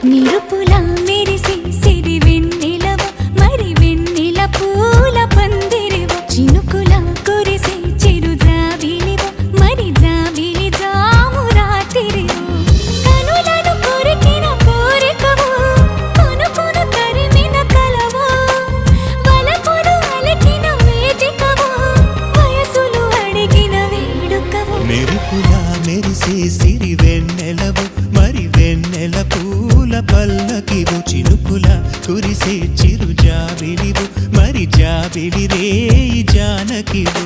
నిరుపుల మెరిసే సిరి వెన్నెలవ మరి వెన్నెల పూల పందిరివ చినుకుల కురిసే చిరు జాబిలివ మరి జాబిలి జాము రాత్రివ కనులను కొరికిన కోరికవు కొనుకొను తరిమిన కలవు వలపులు అలికిన వేదికవు వయసులు అడిగిన వేడుకవు మెరుపుల మెరిసే సిరి వెన్నెలవు మరి వెన్నెల పూల పల్లకివు చినుకుల కురిసే చిరు జాబిలివు మరి జాబిలి రేయి జానకివు